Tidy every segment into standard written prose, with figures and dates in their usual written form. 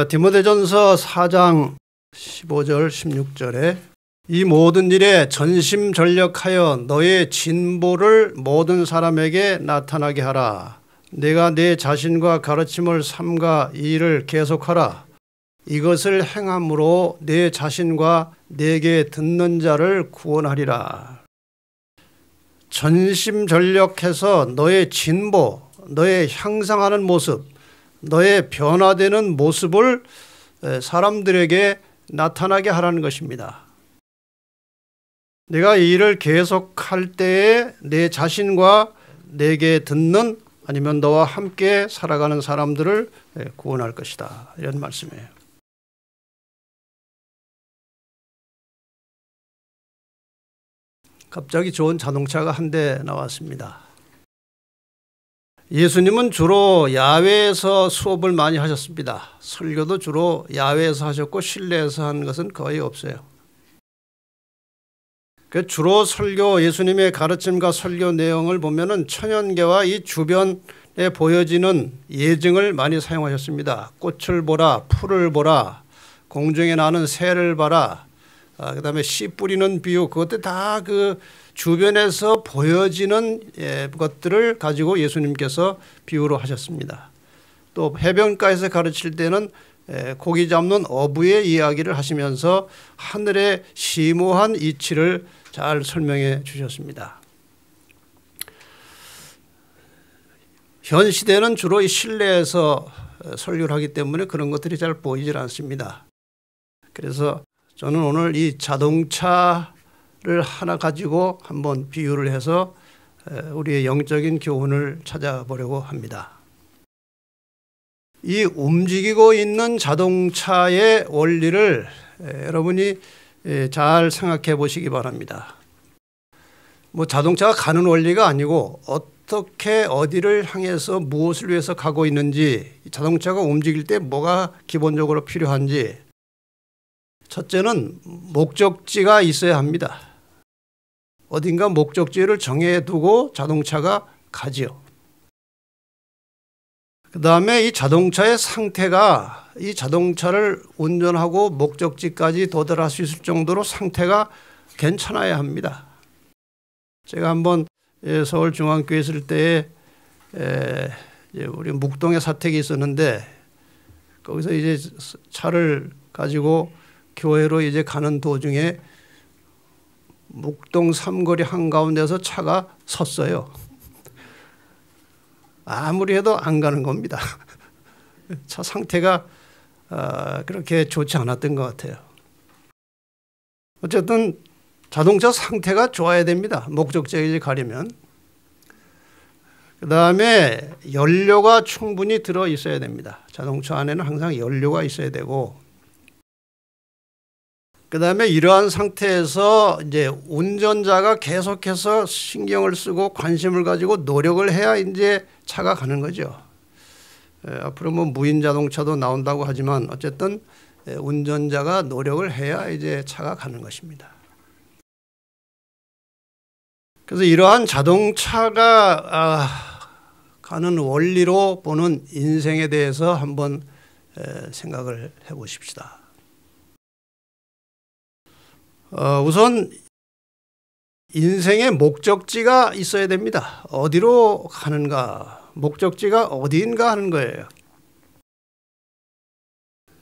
디모데전서 4장 15절 16절에 이 모든 일에 전심전력하여 너의 진보를 모든 사람에게 나타나게 하라. 내가 내 자신과 가르침을 삼가 이 일을 계속하라. 이것을 행함으로 내 자신과 내게 듣는 자를 구원하리라. 전심전력해서 너의 진보, 너의 향상하는 모습, 너의 변화되는 모습을 사람들에게 나타나게 하라는 것입니다. 내가 이 일을 계속할 때에 내 자신과 내게 듣는 아니면 너와 함께 살아가는 사람들을 구원할 것이다. 이런 말씀이에요. 갑자기 좋은 자동차가 한 대 나왔습니다. 예수님은 주로 야외에서 수업을 많이 하셨습니다. 설교도 주로 야외에서 하셨고 실내에서 한 것은 거의 없어요. 주로 설교, 예수님의 가르침과 설교 내용을 보면은 천연계와 이 주변에 보여지는 예증을 많이 사용하셨습니다. 꽃을 보라, 풀을 보라, 공중에 나는 새를 봐라, 그 다음에 씨 뿌리는 비유, 그것들 다 그 주변에서 보여지는 것들을 가지고 예수님께서 비유로 하셨습니다. 또 해변가에서 가르칠 때는 고기 잡는 어부의 이야기를 하시면서 하늘의 심오한 이치를 잘 설명해 주셨습니다. 현 시대는 주로 이 실내에서 설교를 하기 때문에 그런 것들이 잘 보이질 않습니다. 그래서 저는 오늘 이 자동차를 하나 가지고 한번 비유를 해서 우리의 영적인 교훈을 찾아보려고 합니다. 이 움직이고 있는 자동차의 원리를 여러분이 잘 생각해 보시기 바랍니다. 뭐 자동차가 가는 원리가 아니고 어떻게 어디를 향해서 무엇을 위해서 가고 있는지, 자동차가 움직일 때 뭐가 기본적으로 필요한지, 첫째는 목적지가 있어야 합니다. 어딘가 목적지를 정해두고 자동차가 가지요. 그 다음에 이 자동차의 상태가, 이 자동차를 운전하고 목적지까지 도달할 수 있을 정도로 상태가 괜찮아야 합니다. 제가 한번 서울중앙교회 있을 때에 우리 묵동에 사택이 있었는데, 거기서 이제 차를 가지고 교회로 이제 가는 도중에 묵동 삼거리 한가운데서 차가 섰어요. 아무리 해도 안 가는 겁니다. 차 상태가 그렇게 좋지 않았던 것 같아요. 어쨌든 자동차 상태가 좋아야 됩니다. 목적지에 가려면. 그 다음에 연료가 충분히 들어 있어야 됩니다. 자동차 안에는 항상 연료가 있어야 되고, 그 다음에 이러한 상태에서 이제 운전자가 계속해서 신경을 쓰고 관심을 가지고 노력을 해야 이제 차가 가는 거죠. 앞으로 뭐 무인 자동차도 나온다고 하지만 어쨌든 운전자가 노력을 해야 이제 차가 가는 것입니다. 그래서 이러한 자동차가 가는 원리로 보는 인생에 대해서 한번 생각을 해보십시다. 우선 인생의 목적지가 있어야 됩니다. 어디로 가는가, 목적지가 어디인가 하는 거예요.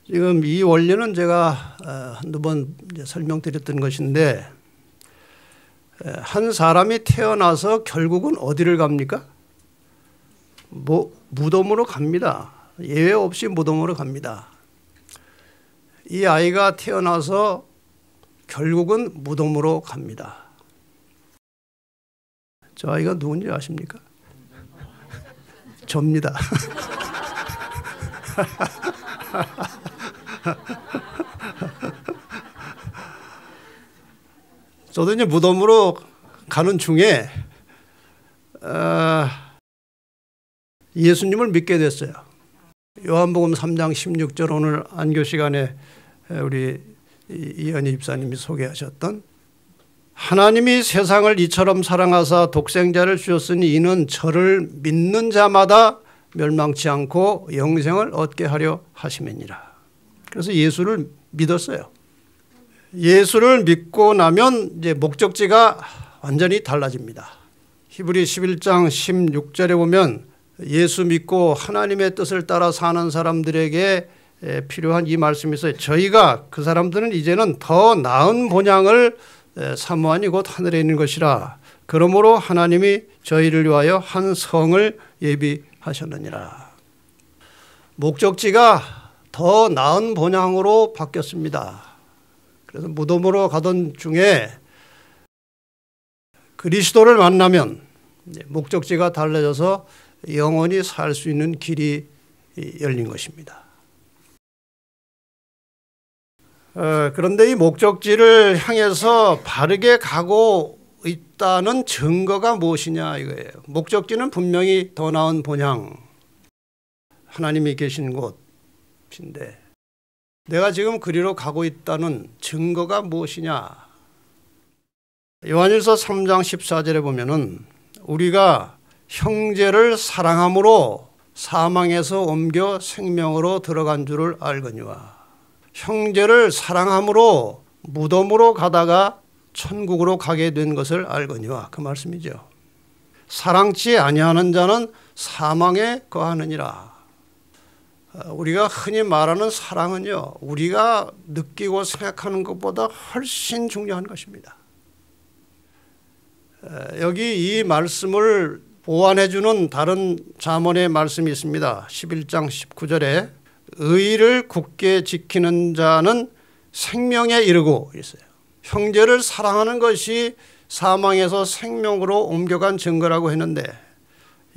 지금 이 원리는 제가 한두 번 설명드렸던 것인데, 한 사람이 태어나서 결국은 어디를 갑니까? 무덤으로 갑니다. 예외 없이 무덤으로 갑니다. 이 아이가 태어나서 결국은 무덤으로 갑니다. 저 아이가 누군지 아십니까? 접니다. 저도 이제 무덤으로 가는 중에 예수님을 믿게 됐어요. 요한복음 3장 16절 오늘 안교 시간에 우리 이현희 집사님이 소개하셨던 하나님이 세상을 이처럼 사랑하사 독생자를 주셨으니 이는 저를 믿는 자마다 멸망치 않고 영생을 얻게 하려 하심이니라. 그래서 예수를 믿었어요. 예수를 믿고 나면 이제 목적지가 완전히 달라집니다. 히브리 11장 16절에 보면 예수 믿고 하나님의 뜻을 따라 사는 사람들에게 필요한 이 말씀이 있어요. 저희가 그 사람들은 이제는 더 나은 본향을 사모하니 곧 하늘에 있는 것이라. 그러므로 하나님이 저희를 위하여 한 성을 예비하셨느니라. 목적지가 더 나은 본향으로 바뀌었습니다. 그래서 무덤으로 가던 중에 그리스도를 만나면 목적지가 달라져서 영원히 살 수 있는 길이 열린 것입니다. 그런데 이 목적지를 향해서 바르게 가고 있다는 증거가 무엇이냐 이거예요. 목적지는 분명히 더 나은 본향, 하나님이 계신 곳인데 내가 지금 그리로 가고 있다는 증거가 무엇이냐. 요한일서 3장 14절에 보면은 우리가 형제를 사랑함으로 사망에서 옮겨 생명으로 들어간 줄을 알거니와. 형제를 사랑함으로 무덤으로 가다가 천국으로 가게 된 것을 알거니와. 그 말씀이죠. 사랑치 아니하는 자는 사망에 거하느니라. 우리가 흔히 말하는 사랑은요, 우리가 느끼고 생각하는 것보다 훨씬 중요한 것입니다. 여기 이 말씀을 보완해주는 다른 잠언의 말씀이 있습니다. 11장 19절에 의를 굳게 지키는 자는 생명에 이르고 있어요. 형제를 사랑하는 것이 사망에서 생명으로 옮겨간 증거라고 했는데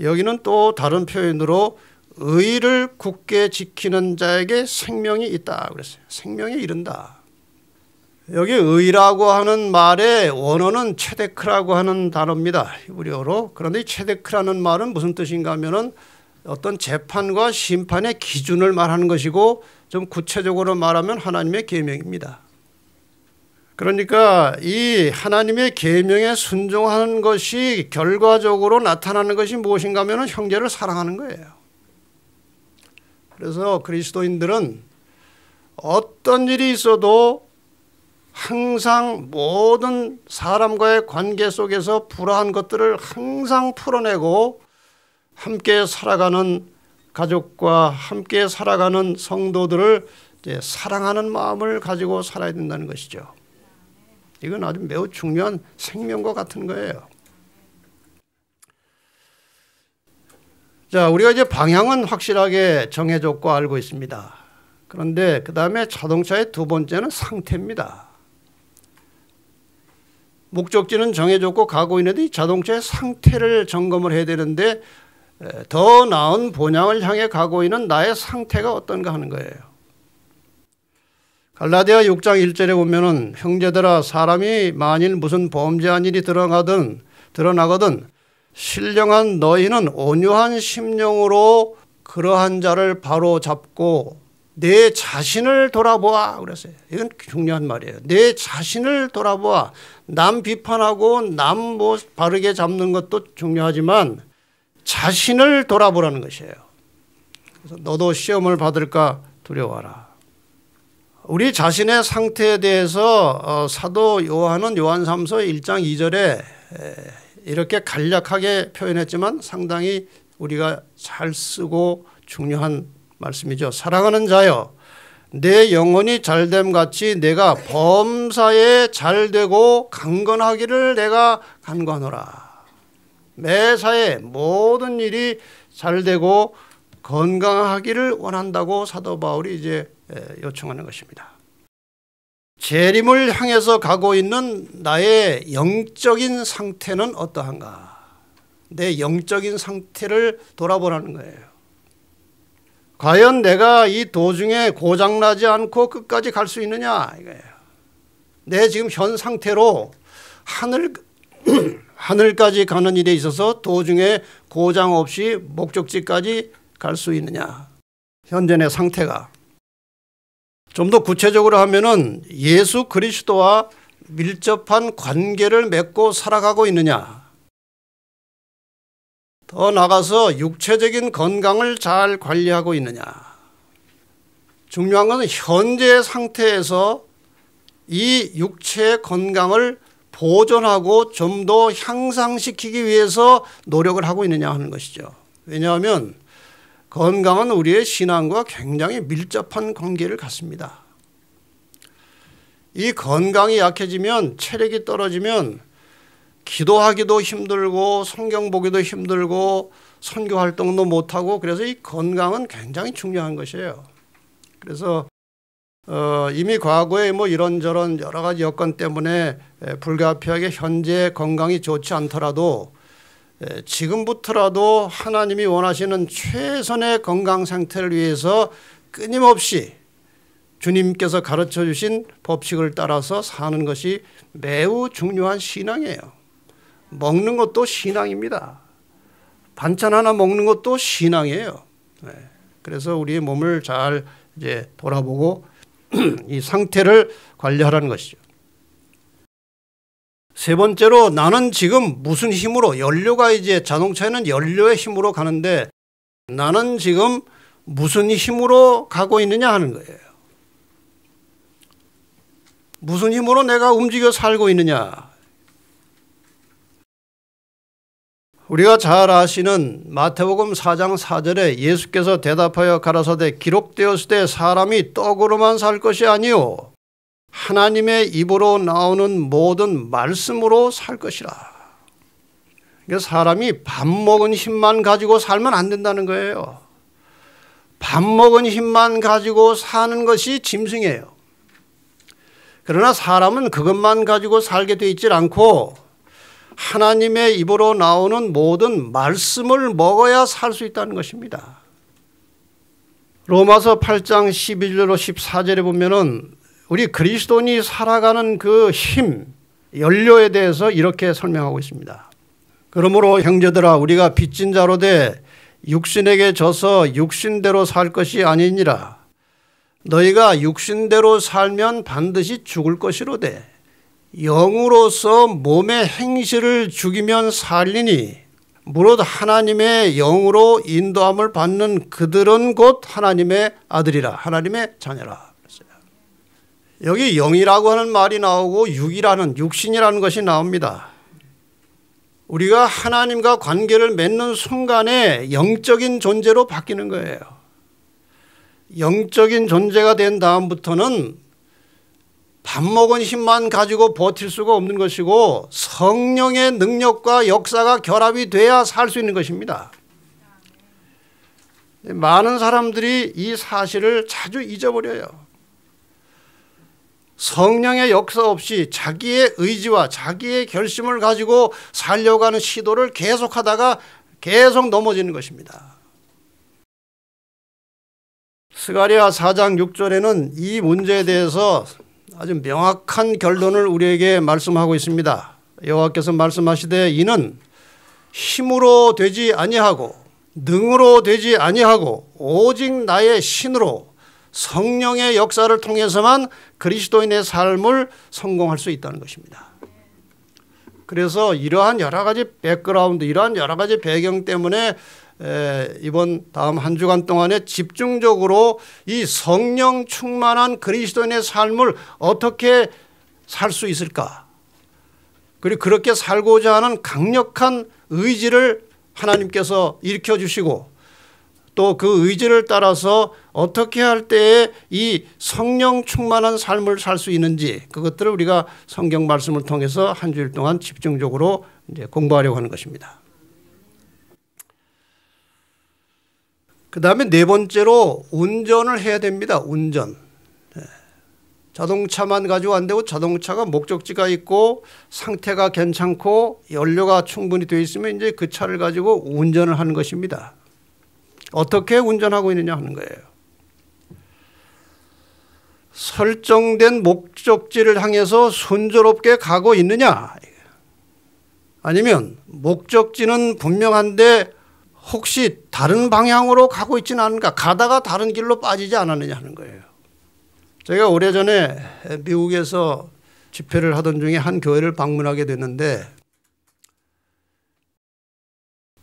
여기는 또 다른 표현으로 의를 굳게 지키는 자에게 생명이 있다 그랬어요. 생명에 이른다. 여기 의라고 하는 말의 원어는 체데크라고 하는 단어입니다. 히브리어로. 그런데 이 체데크라는 말은 무슨 뜻인가 하면은 어떤 재판과 심판의 기준을 말하는 것이고 좀 구체적으로 말하면 하나님의 계명입니다. 그러니까 이 하나님의 계명에 순종하는 것이 결과적으로 나타나는 것이 무엇인가 하면 형제를 사랑하는 거예요. 그래서 그리스도인들은 어떤 일이 있어도 항상 모든 사람과의 관계 속에서 불화한 것들을 항상 풀어내고 함께 살아가는 가족과 함께 살아가는 성도들을 이제 사랑하는 마음을 가지고 살아야 된다는 것이죠. 이건 아주 매우 중요한 생명과 같은 거예요. 자, 우리가 이제 방향은 확실하게 정해졌고 알고 있습니다. 그런데 그 다음에 자동차의 두 번째는 상태입니다. 목적지는 정해졌고 가고 있는데 이 자동차의 상태를 점검을 해야 되는데 더 나은 본향을 향해 가고 있는 나의 상태가 어떤가 하는 거예요. 갈라디아 6장 1절에 보면은 형제들아 사람이 만일 무슨 범죄한 일이 드러나거든 신령한 너희는 온유한 심령으로 그러한 자를 바로 잡고 내 자신을 돌아보아 그랬어요. 이건 중요한 말이에요. 내 자신을 돌아보아. 남 비판하고 남 바르게 잡는 것도 중요하지만 자신을 돌아보라는 것이에요. 그래서 너도 시험을 받을까 두려워하라. 우리 자신의 상태에 대해서 사도 요한은 요한삼서 1장 2절에 이렇게 간략하게 표현했지만 상당히 우리가 잘 쓰고 중요한 말씀이죠. 사랑하는 자여 내 영혼이 잘됨 같이 내가 범사에 잘되고 강건하기를 내가 간구하노라. 매사에 모든 일이 잘되고 건강하기를 원한다고 사도 바울이 이제 요청하는 것입니다. 재림을 향해서 가고 있는 나의 영적인 상태는 어떠한가? 내 영적인 상태를 돌아보라는 거예요. 과연 내가 이 도중에 고장나지 않고 끝까지 갈 수 있느냐 이거예요. 내 지금 현 상태로 하늘까지 가는 일에 있어서 도중에 고장 없이 목적지까지 갈 수 있느냐. 현재 내 상태가. 좀 더 구체적으로 하면은 예수 그리스도와 밀접한 관계를 맺고 살아가고 있느냐. 더 나아가서 육체적인 건강을 잘 관리하고 있느냐. 중요한 것은 현재 상태에서 이 육체의 건강을 보존하고 좀 더 향상시키기 위해서 노력을 하고 있느냐 하는 것이죠. 왜냐하면 건강은 우리의 신앙과 굉장히 밀접한 관계를 갖습니다. 이 건강이 약해지면 체력이 떨어지면 기도하기도 힘들고 성경 보기도 힘들고 선교 활동도 못하고 그래서 이 건강은 굉장히 중요한 것이에요. 그래서 이미 과거에 뭐 이런저런 여러 가지 여건 때문에 불가피하게 현재 건강이 좋지 않더라도 지금부터라도 하나님이 원하시는 최선의 건강 상태를 위해서 끊임없이 주님께서 가르쳐 주신 법칙을 따라서 사는 것이 매우 중요한 신앙이에요. 먹는 것도 신앙입니다. 반찬 하나 먹는 것도 신앙이에요. 그래서 우리의 몸을 잘 이제 돌아보고 이 상태를 관리하라는 것이죠. 세 번째로 나는 지금 무슨 힘으로 연료가 이제 자동차에는 연료의 힘으로 가는데 나는 지금 무슨 힘으로 가고 있느냐 하는 거예요. 무슨 힘으로 내가 움직여 살고 있느냐. 우리가 잘 아시는 마태복음 4장 4절에 예수께서 대답하여 가라사대 기록되었을 때 사람이 떡으로만 살 것이 아니요 하나님의 입으로 나오는 모든 말씀으로 살 것이라. 그러니까 사람이 밥 먹은 힘만 가지고 살면 안 된다는 거예요. 밥 먹은 힘만 가지고 사는 것이 짐승이에요. 그러나 사람은 그것만 가지고 살게 돼 있질 않고 하나님의 입으로 나오는 모든 말씀을 먹어야 살 수 있다는 것입니다. 로마서 8장 12절로 14절에 보면은 우리 그리스도인이 살아가는 그 힘, 연료에 대해서 이렇게 설명하고 있습니다. 그러므로 형제들아 우리가 빚진 자로 돼 육신에게 져서 육신대로 살 것이 아니니라. 너희가 육신대로 살면 반드시 죽을 것이로되 영으로서 몸의 행실을 죽이면 살리니 무릇 하나님의 영으로 인도함을 받는 그들은 곧 하나님의 아들이라 하나님의 자녀라. 여기 영이라고 하는 말이 나오고 육신이라는 것이 나옵니다. 우리가 하나님과 관계를 맺는 순간에 영적인 존재로 바뀌는 거예요. 영적인 존재가 된 다음부터는 밥 먹은 힘만 가지고 버틸 수가 없는 것이고 성령의 능력과 역사가 결합이 돼야 살 수 있는 것입니다. 많은 사람들이 이 사실을 자주 잊어버려요. 성령의 역사 없이 자기의 의지와 자기의 결심을 가지고 살려고 하는 시도를 계속하다가 계속 넘어지는 것입니다. 스가랴 4장 6절에는 이 문제에 대해서 아주 명확한 결론을 우리에게 말씀하고 있습니다. 여호와께서 말씀하시되 이는 힘으로 되지 아니하고 능으로 되지 아니하고 오직 나의 신으로 성령의 역사를 통해서만 그리스도인의 삶을 성공할 수 있다는 것입니다. 그래서 이러한 여러 가지 백그라운드, 이러한 여러 가지 배경 때문에 다음 한 주간 동안에 집중적으로 이 성령 충만한 그리스도인의 삶을 어떻게 살 수 있을까? 그리고 그렇게 살고자 하는 강력한 의지를 하나님께서 일으켜 주시고 또 그 의지를 따라서 어떻게 할 때에 이 성령 충만한 삶을 살 수 있는지 그것들을 우리가 성경 말씀을 통해서 한 주일 동안 집중적으로 이제 공부하려고 하는 것입니다. 그 다음에 네 번째로 운전을 해야 됩니다. 운전. 자동차만 가지고 안 되고 자동차가 목적지가 있고 상태가 괜찮고 연료가 충분히 되어 있으면 이제 그 차를 가지고 운전을 하는 것입니다. 어떻게 운전하고 있느냐 하는 거예요. 설정된 목적지를 향해서 순조롭게 가고 있느냐 아니면 목적지는 분명한데 혹시 다른 방향으로 가고 있지는 않은가 가다가 다른 길로 빠지지 않았느냐 하는 거예요. 제가 오래전에 미국에서 집회를 하던 중에 한 교회를 방문하게 됐는데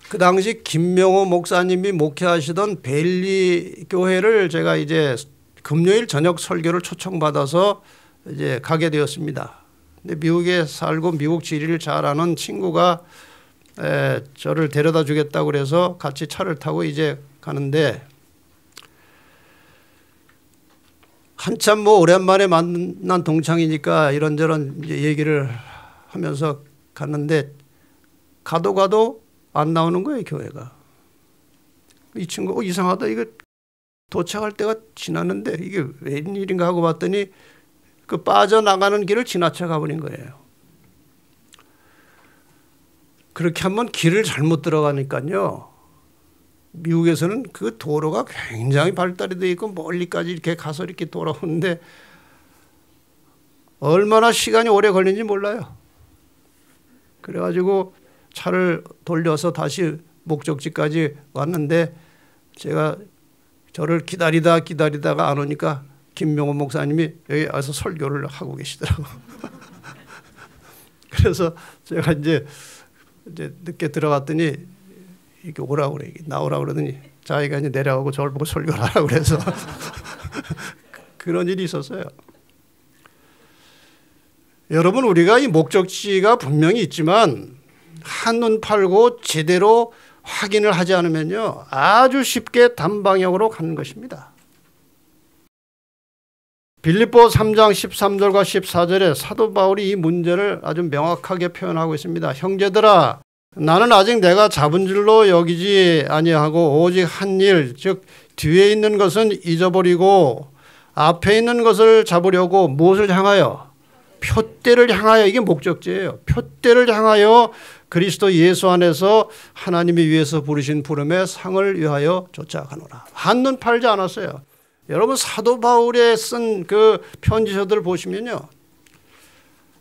그 당시 김명호 목사님이 목회하시던 베일리 교회를 제가 이제 금요일 저녁 설교를 초청받아서 이제 가게 되었습니다. 근데 미국에 살고 미국 지리를 잘 아는 친구가 저를 데려다 주겠다고 그래서 같이 차를 타고 이제 가는데 한참 뭐 오랜만에 만난 동창이니까 이런저런 이제 얘기를 하면서 갔는데 가도 안 나오는 거예요, 교회가. 이 친구 이상하다. 이거 도착할 때가 지났는데 이게 웬일인가 하고 봤더니 그 빠져나가는 길을 지나쳐 가버린 거예요. 그렇게 하면 길을 잘못 들어가니까요. 미국에서는 그 도로가 굉장히 발달이 되어 있고 멀리까지 이렇게 가서 이렇게 돌아오는데 얼마나 시간이 오래 걸리는지 몰라요. 그래가지고 차를 돌려서 다시 목적지까지 왔는데 제가 저를 기다리다가 안 오니까 김명호 목사님이 여기 와서 설교를 하고 계시더라고요. 그래서 제가 이제 늦게 들어갔더니 이렇게 오라고 그래. 나오라고 그러더니 자기가 이제 내려가고 저를 보고 설교를 하라고 그래서 그런 일이 있었어요. 여러분, 우리가 이 목적지가 분명히 있지만 한눈 팔고 제대로 확인을 하지 않으면요 아주 쉽게 단방향으로 가는 것입니다. 빌립보 3장 13절과 14절에 사도 바울이 이 문제를 아주 명확하게 표현하고 있습니다. 형제들아, 나는 아직 내가 잡은 줄로 여기지 아니하고 오직 한 일, 즉 뒤에 있는 것은 잊어버리고 앞에 있는 것을 잡으려고 무엇을 향하여? 표대를 향하여. 이게 목적지예요. 표대를 향하여 그리스도 예수 안에서 하나님이 위해서 부르신 부름의 상을 위하여 쫓아가노라. 한눈 팔지 않았어요. 여러분, 사도 바울에 쓴 그 편지서들 보시면요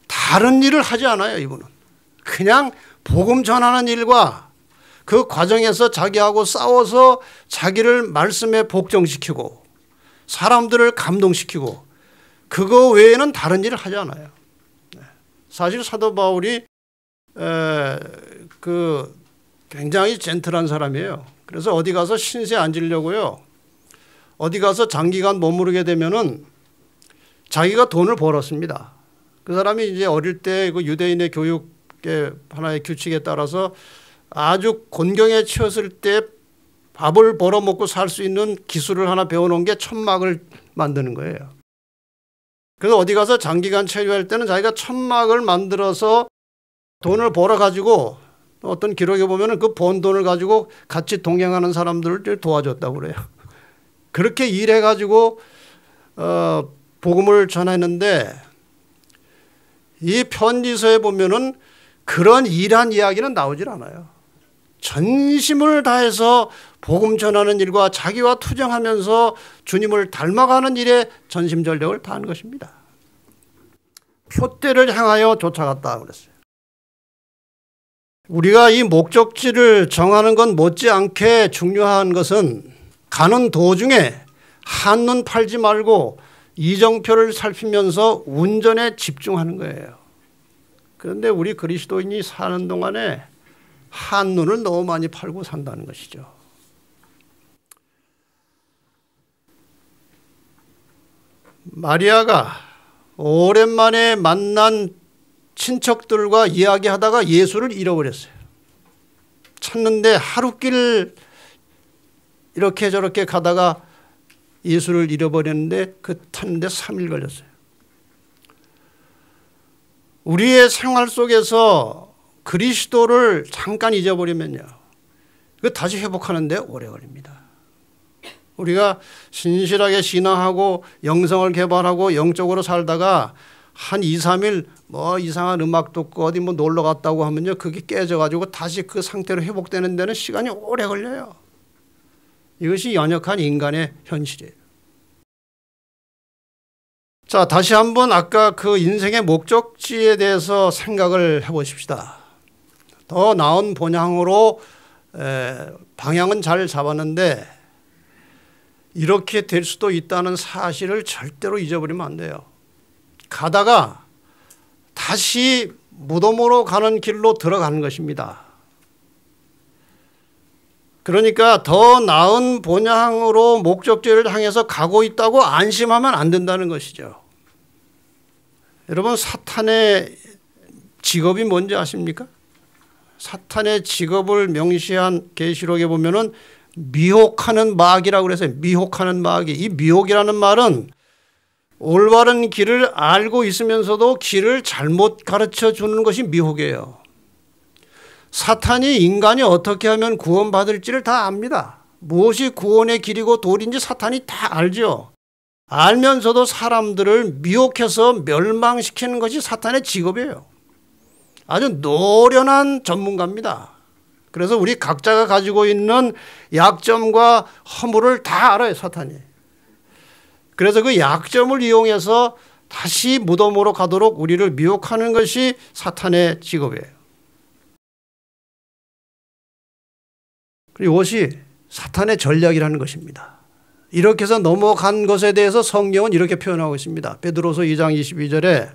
다른 일을 하지 않아요. 이분은 그냥 복음 전하는 일과 그 과정에서 자기하고 싸워서 자기를 말씀에 복종시키고 사람들을 감동시키고 그거 외에는 다른 일을 하지 않아요. 사실 사도 바울이 굉장히 젠틀한 사람이에요. 그래서 어디 가서 신세 안 지려고요. 어디 가서 장기간 머무르게 되면은 자기가 돈을 벌었습니다. 그 사람이 이제 어릴 때 그 유대인의 교육의 하나의 규칙에 따라서 아주 곤경에 치였을 때 밥을 벌어먹고 살 수 있는 기술을 하나 배워놓은 게 천막을 만드는 거예요. 그래서 어디 가서 장기간 체류할 때는 자기가 천막을 만들어서 돈을 벌어가지고 어떤 기록에 보면은 그 번 돈을 가지고 같이 동행하는 사람들을 도와줬다고 그래요. 그렇게 일해가지고 복음을 전했는데 이 편지서에 보면은 그런 일한 이야기는 나오질 않아요. 전심을 다해서 복음 전하는 일과 자기와 투쟁하면서 주님을 닮아가는 일에 전심전력을 다한 것입니다. 표대를 향하여 쫓아갔다 그랬어요. 우리가 이 목적지를 정하는 건 못지않게 중요한 것은 가는 도중에 한눈 팔지 말고 이정표를 살피면서 운전에 집중하는 거예요. 그런데 우리 그리스도인이 사는 동안에 한눈을 너무 많이 팔고 산다는 것이죠. 마리아가 오랜만에 만난 친척들과 이야기하다가 예수를 잃어버렸어요. 찾는데 하루길 이렇게 저렇게 가다가 예수를 잃어버렸는데 그 찾는데 3일 걸렸어요. 우리의 생활 속에서 그리스도를 잠깐 잊어버리면요, 그 다시 회복하는데 오래 걸립니다. 우리가 신실하게 신앙하고 영성을 개발하고 영적으로 살다가 한 2, 3일 뭐 이상한 음악 듣고 어디 뭐 놀러 갔다고 하면요, 그게 깨져가지고 다시 그 상태로 회복되는 데는 시간이 오래 걸려요. 이것이 연약한 인간의 현실이에요. 자, 다시 한번 아까 그 인생의 목적지에 대해서 생각을 해보십시다. 더 나은 방향으로 방향은 잘 잡았는데 이렇게 될 수도 있다는 사실을 절대로 잊어버리면 안 돼요. 가다가 다시 무덤으로 가는 길로 들어가는 것입니다. 그러니까 더 나은 본향으로 목적지를 향해서 가고 있다고 안심하면 안 된다는 것이죠. 여러분, 사탄의 직업이 뭔지 아십니까? 사탄의 직업을 명시한 계시록에 보면은 미혹하는 마귀라고 그래서 미혹하는 마귀. 이 미혹이라는 말은 올바른 길을 알고 있으면서도 길을 잘못 가르쳐 주는 것이 미혹이에요. 사탄이 인간이 어떻게 하면 구원받을지를 다 압니다. 무엇이 구원의 길이고 도리인지 사탄이 다 알죠. 알면서도 사람들을 미혹해서 멸망시키는 것이 사탄의 직업이에요. 아주 노련한 전문가입니다. 그래서 우리 각자가 가지고 있는 약점과 허물을 다 알아요, 사탄이. 그래서 그 약점을 이용해서 다시 무덤으로 가도록 우리를 미혹하는 것이 사탄의 직업이에요. 그리고 이것이 사탄의 전략이라는 것입니다. 이렇게 해서 넘어간 것에 대해서 성경은 이렇게 표현하고 있습니다. 베드로서 2장 22절에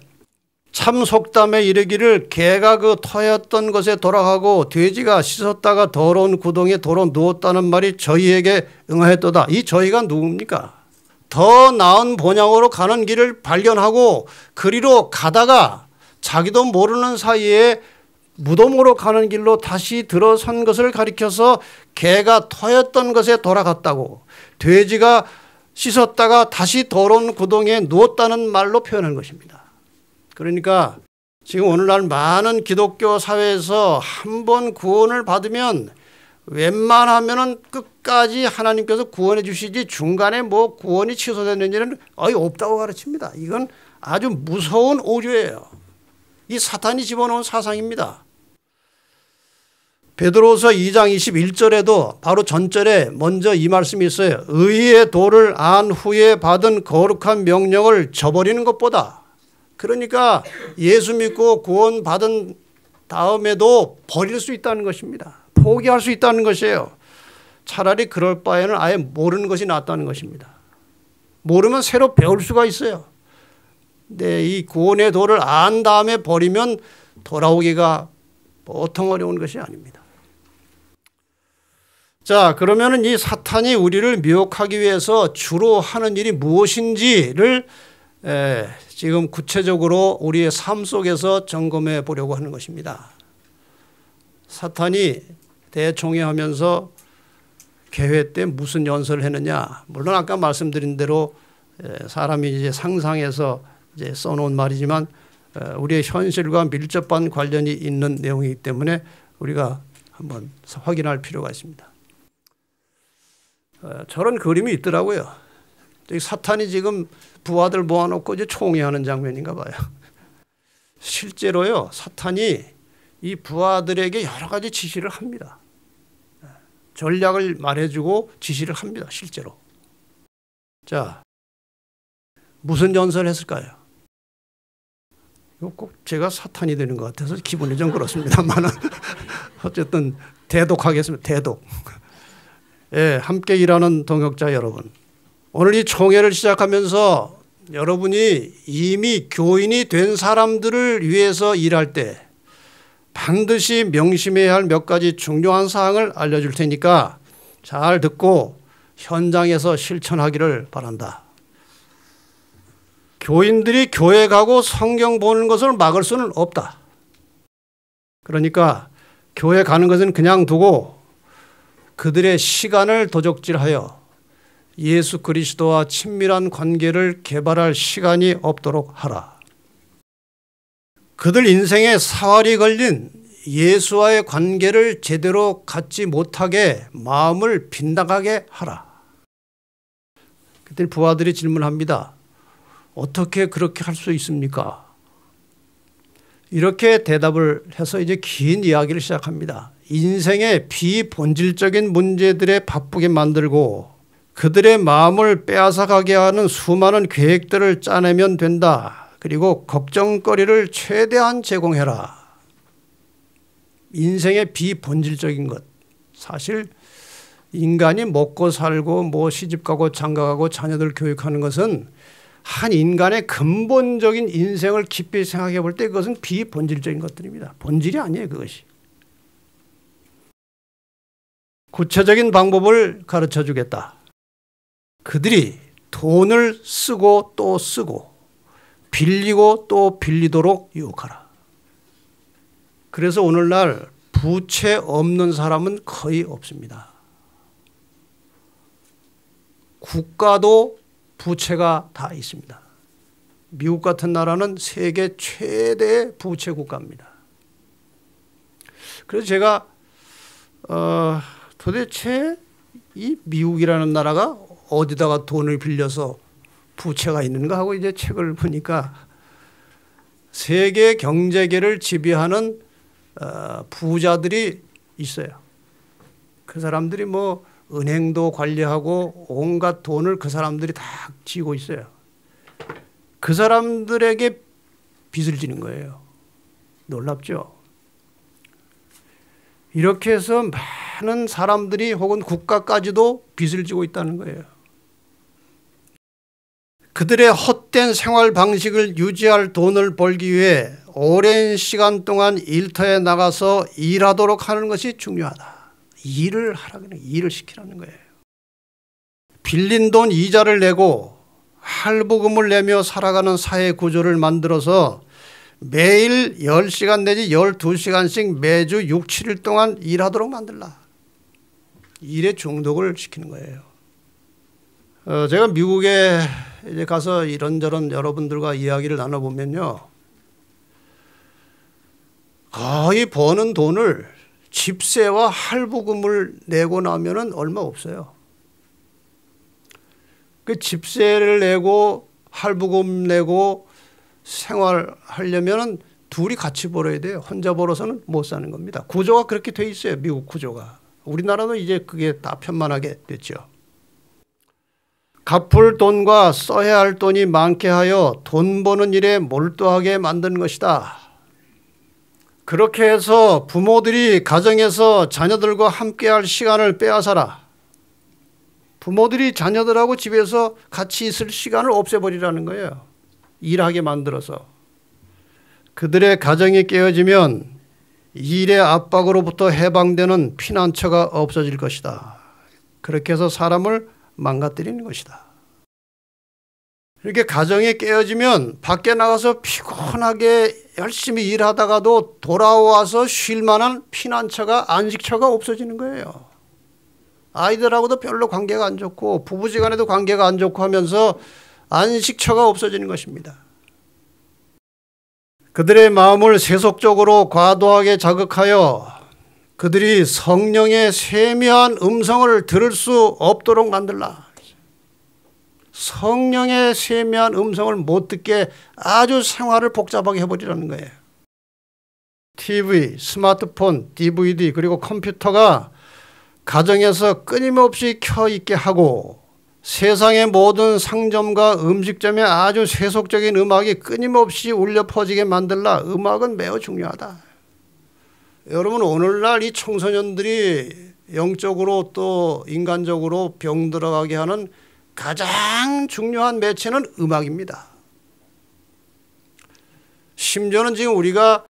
참 속담에 이르기를 개가 그 터였던 것에 돌아가고 돼지가 씻었다가 더러운 구덩이에 도로 누웠다는 말이 저희에게 응하였도다. 이 저희가 누굽니까? 더 나은 본향으로 가는 길을 발견하고 그리로 가다가 자기도 모르는 사이에 무덤으로 가는 길로 다시 들어선 것을 가리켜서 개가 터였던 것에 돌아갔다고, 돼지가 씻었다가 다시 더러운 구덩이에 누웠다는 말로 표현한 것입니다. 그러니까 지금 오늘날 많은 기독교 사회에서 한번 구원을 받으면 웬만하면은 끝까지 하나님께서 구원해 주시지 중간에 뭐 구원이 취소되는 일은 거의 없다고 가르칩니다. 이건 아주 무서운 오류예요. 이 사탄이 집어넣은 사상입니다. 베드로서 2장 21절에도 바로 전절에 먼저 이 말씀이 있어요. 의의 도를 안 후에 받은 거룩한 명령을 저버리는 것보다, 그러니까 예수 믿고 구원 받은 다음에도 버릴 수 있다는 것입니다. 포기할 수 있다는 것이에요. 차라리 그럴 바에는 아예 모르는 것이 낫다는 것입니다. 모르면 새로 배울 수가 있어요. 근데 이 구원의 도를 안 다음에 버리면 돌아오기가 보통 어려운 것이 아닙니다. 자, 그러면은 이 사탄이 우리를 미혹하기 위해서 주로 하는 일이 무엇인지를 지금 구체적으로 우리의 삶 속에서 점검해 보려고 하는 것입니다. 사탄이 대총회하면서 개회 때 무슨 연설을 했느냐? 물론 아까 말씀드린 대로 사람이 이제 상상해서 이제 써놓은 말이지만 우리의 현실과 밀접한 관련이 있는 내용이기 때문에 우리가 한번 확인할 필요가 있습니다. 저런 그림이 있더라고요. 사탄이 지금 부하들 모아놓고 이제 총회하는 장면인가 봐요. 실제로요, 사탄이 이 부하들에게 여러 가지 지시를 합니다. 전략을 말해주고 지시를 합니다, 실제로. 자, 무슨 연설을 했을까요? 이거 꼭 제가 사탄이 되는 것 같아서 기분이 좀 그렇습니다만 어쨌든 대독하겠습니다. 대독. 예, 함께 일하는 동역자 여러분, 오늘 이 총회를 시작하면서 여러분이 이미 교인이 된 사람들을 위해서 일할 때 반드시 명심해야 할 몇 가지 중요한 사항을 알려줄 테니까 잘 듣고 현장에서 실천하기를 바란다. 교인들이 교회 가고 성경 보는 것을 막을 수는 없다. 그러니까 교회 가는 것은 그냥 두고 그들의 시간을 도적질하여 예수 그리스도와 친밀한 관계를 개발할 시간이 없도록 하라. 그들 인생에 사활이 걸린 예수와의 관계를 제대로 갖지 못하게 마음을 빗나가게 하라. 그때 부하들이 질문합니다. 어떻게 그렇게 할 수 있습니까? 이렇게 대답을 해서 이제 긴 이야기를 시작합니다. 인생의 비본질적인 문제들에 바쁘게 만들고 그들의 마음을 빼앗아가게 하는 수많은 계획들을 짜내면 된다. 그리고 걱정거리를 최대한 제공해라. 인생의 비본질적인 것. 사실 인간이 먹고 살고 뭐 시집가고 장가가고 자녀들 교육하는 것은 한 인간의 근본적인 인생을 깊이 생각해 볼 때 그것은 비본질적인 것들입니다. 본질이 아니에요, 그것이. 구체적인 방법을 가르쳐 주겠다. 그들이 돈을 쓰고 또 쓰고 빌리고 또 빌리도록 유혹하라. 그래서 오늘날 부채 없는 사람은 거의 없습니다. 국가도 부채가 다 있습니다. 미국 같은 나라는 세계 최대 부채 국가입니다. 그래서 제가 도대체 이 미국이라는 나라가 어디다가 돈을 빌려서 부채가 있는가 하고 이제 책을 보니까 세계 경제계를 지배하는 부자들이 있어요. 그 사람들이 뭐 은행도 관리하고 온갖 돈을 그 사람들이 다 쥐고 있어요. 그 사람들에게 빚을 지는 거예요. 놀랍죠? 이렇게 해서 많은 사람들이 혹은 국가까지도 빚을 지고 있다는 거예요. 그들의 헛된 생활 방식을 유지할 돈을 벌기 위해 오랜 시간 동안 일터에 나가서 일하도록 하는 것이 중요하다. 일을 하라는 거예요. 일을 시키라는 거예요. 빌린 돈 이자를 내고 할부금을 내며 살아가는 사회 구조를 만들어서 매일 10시간 내지 12시간씩 매주 6, 7일 동안 일하도록 만들라. 일에 중독을 시키는 거예요. 제가 미국에 이제 가서 이런저런 여러분들과 이야기를 나눠보면요. 거의 버는 돈을 집세와 할부금을 내고 나면은 얼마 없어요. 그 집세를 내고 할부금 내고 생활하려면은 둘이 같이 벌어야 돼요. 혼자 벌어서는 못 사는 겁니다. 구조가 그렇게 돼 있어요. 미국 구조가. 우리나라는 이제 그게 다 편만하게 됐죠. 갚을 돈과 써야 할 돈이 많게 하여 돈 버는 일에 몰두하게 만든 것이다. 그렇게 해서 부모들이 가정에서 자녀들과 함께할 시간을 빼앗아라. 부모들이 자녀들하고 집에서 같이 있을 시간을 없애버리라는 거예요. 일하게 만들어서. 그들의 가정이 깨어지면 일의 압박으로부터 해방되는 피난처가 없어질 것이다. 그렇게 해서 사람을 망가뜨리는 것이다. 이렇게 가정이 깨어지면 밖에 나가서 피곤하게 열심히 일하다가도 돌아와서 쉴 만한 피난처가 안식처가 없어지는 거예요. 아이들하고도 별로 관계가 안 좋고 부부지간에도 관계가 안 좋고 하면서 안식처가 없어지는 것입니다. 그들의 마음을 세속적으로 과도하게 자극하여 그들이 성령의 세미한 음성을 들을 수 없도록 만들라. 성령의 세미한 음성을 못 듣게 아주 생활을 복잡하게 해버리라는 거예요. TV, 스마트폰, DVD 그리고 컴퓨터가 가정에서 끊임없이 켜있게 하고 세상의 모든 상점과 음식점에 아주 세속적인 음악이 끊임없이 울려 퍼지게 만들라. 음악은 매우 중요하다. 여러분 오늘날 이 청소년들이 영적으로 또 인간적으로 병들어가게 하는 가장 중요한 매체는 음악입니다. 심지어는 지금 우리가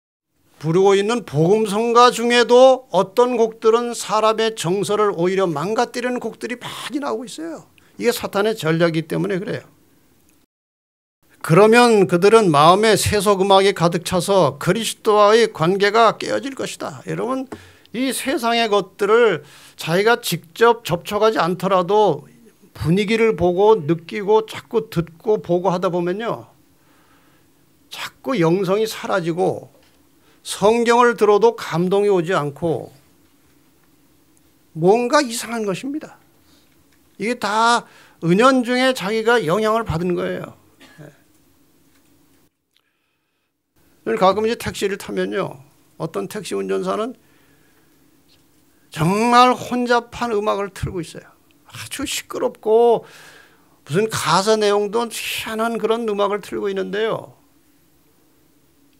부르고 있는 복음성가 중에도 어떤 곡들은 사람의 정서를 오히려 망가뜨리는 곡들이 많이 나오고 있어요. 이게 사탄의 전략이기 때문에 그래요. 그러면 그들은 마음에 세속 음악이 가득 차서 그리스도와의 관계가 깨어질 것이다. 여러분 이 세상의 것들을 자기가 직접 접촉하지 않더라도 분위기를 보고 느끼고 자꾸 듣고 보고 하다 보면요. 자꾸 영성이 사라지고 성경을 들어도 감동이 오지 않고 뭔가 이상한 것입니다. 이게 다 은연중에 자기가 영향을 받은 거예요. 가끔 이제 택시를 타면요. 어떤 택시 운전사는 정말 혼잡한 음악을 틀고 있어요. 아주 시끄럽고 무슨 가사 내용도 희한한 그런 음악을 틀고 있는데요.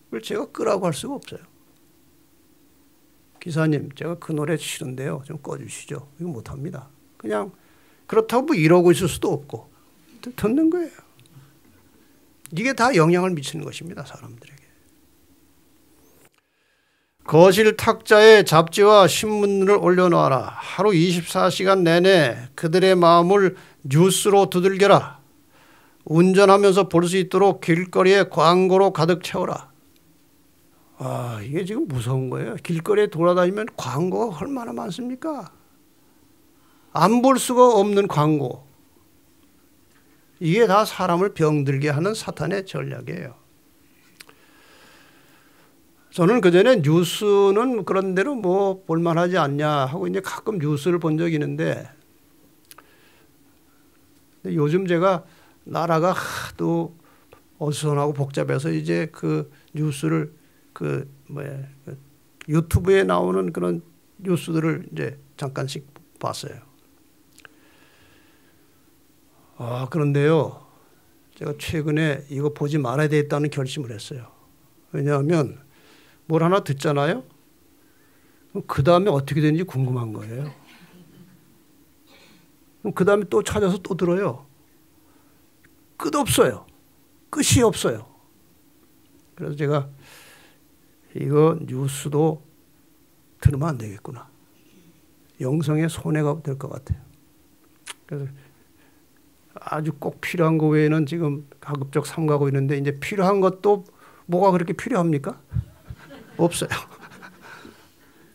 그걸 제가 끄라고 할 수가 없어요. 기사님 제가 그 노래 싫은데요. 좀 꺼주시죠. 이거 못합니다. 그냥 그렇다고 뭐 이러고 있을 수도 없고 듣는 거예요. 이게 다 영향을 미치는 것입니다. 사람들에게. 거실 탁자에 잡지와 신문을 올려놓아라. 하루 24시간 내내 그들의 마음을 뉴스로 두들겨라. 운전하면서 볼 수 있도록 길거리에 광고로 가득 채워라. 아, 이게 지금 무서운 거예요. 길거리에 돌아다니면 광고가 얼마나 많습니까? 안 볼 수가 없는 광고. 이게 다 사람을 병들게 하는 사탄의 전략이에요. 저는 그전에 뉴스는 그런 대로 뭐 볼만하지 않냐 하고 이제 가끔 뉴스를 본 적이 있는데 요즘 제가 나라가 하도 어수선하고 복잡해서 이제 그 뉴스를 그 유튜브에 나오는 그런 뉴스들을 이제 잠깐씩 봤어요. 아, 그런데요, 제가 최근에 이거 보지 말아야 되겠다는 결심을 했어요. 왜냐하면 뭘 하나 듣잖아요. 그 다음에 어떻게 되는지 궁금한 거예요. 그 다음에 또 찾아서 또 들어요. 끝없어요. 끝이 없어요. 그래서 제가 이거 뉴스도 들으면 안 되겠구나. 영성에 손해가 될 것 같아요. 그래서 아주 꼭 필요한 거 외에는 지금 가급적 삼가고 있는데 이제 필요한 것도 뭐가 그렇게 필요합니까? 없어요.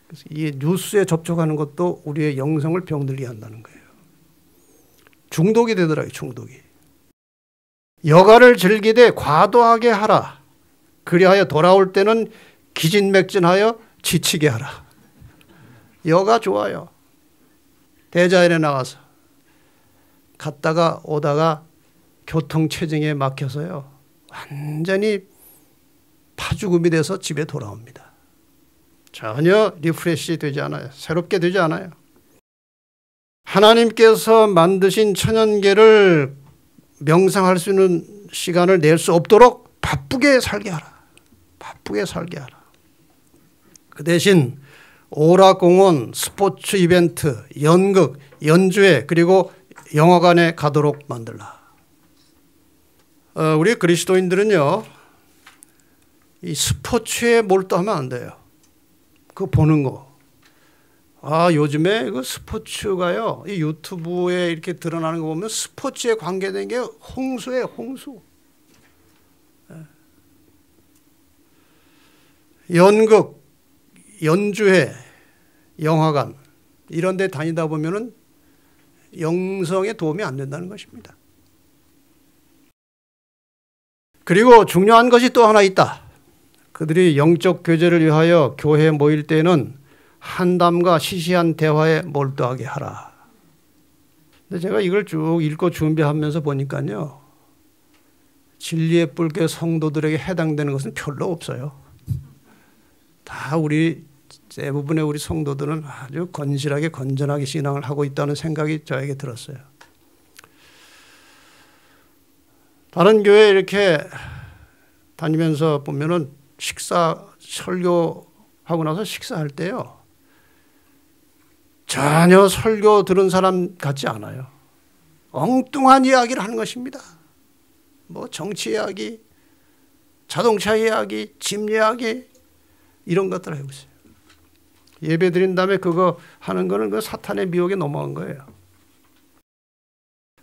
그래서 이 뉴스에 접촉하는 것도 우리의 영성을 병들게 한다는 거예요. 중독이 되더라고요. 중독이. 여가를 즐기되 과도하게 하라. 그리하여 돌아올 때는 기진맥진하여 지치게 하라. 여가 좋아요. 대자연에 나가서 갔다가 오다가 교통체증에 막혀서요. 완전히 파죽음이 돼서 집에 돌아옵니다. 전혀 리프레시 되지 않아요. 새롭게 되지 않아요. 하나님께서 만드신 천연계를 명상할 수 있는 시간을 낼 수 없도록 바쁘게 살게 하라. 바쁘게 살게 하라. 그 대신 오락공원, 스포츠 이벤트, 연극, 연주회 그리고 영화관에 가도록 만들라. 우리 그리스도인들은요, 이 스포츠에 몰두하면 안 돼요. 그거 보는 거. 아, 요즘에 그 스포츠가요, 이 유튜브에 이렇게 드러나는 거 보면 스포츠에 관계된 게 홍수예요, 홍수. 연극, 연주회, 영화관 이런 데 다니다 보면은 영성에 도움이 안 된다는 것입니다. 그리고 중요한 것이 또 하나 있다. 그들이 영적 교제를 위하여 교회에 모일 때는 한담과 시시한 대화에 몰두하게 하라. 근데 제가 이걸 쭉 읽고 준비하면서 보니까요, 진리의 뿔교 성도들에게 해당되는 것은 별로 없어요. 다 우리 대부분의 우리 성도들은 아주 건실하게 건전하게 신앙을 하고 있다는 생각이 저에게 들었어요. 다른 교회 이렇게 다니면서 보면은 설교하고 나서 식사할 때요, 전혀 설교 들은 사람 같지 않아요. 엉뚱한 이야기를 하는 것입니다. 뭐 정치 이야기, 자동차 이야기, 집 이야기 이런 것들 하고 있어요. 예배 드린 다음에 그거 하는 거는 그 사탄의 미혹에 넘어간 거예요.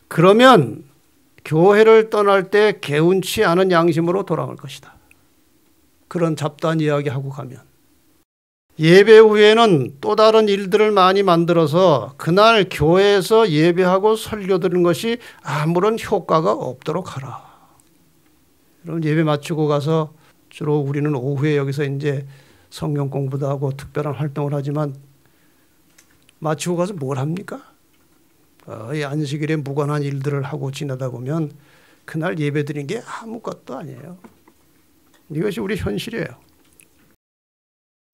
그러면 교회를 떠날 때 개운치 않은 양심으로 돌아올 것이다. 그런 잡다한 이야기하고 가면. 예배 후에는 또 다른 일들을 많이 만들어서 그날 교회에서 예배하고 설교 드리는 것이 아무런 효과가 없도록 하라. 여러분, 예배 마치고 가서 주로 우리는 오후에 여기서 이제 성경 공부도 하고 특별한 활동을 하지만 마치고 가서 뭘 합니까? 이 안식일에 무관한 일들을 하고 지나다 보면 그날 예배 드린 게 아무것도 아니에요. 이것이 우리 현실이에요.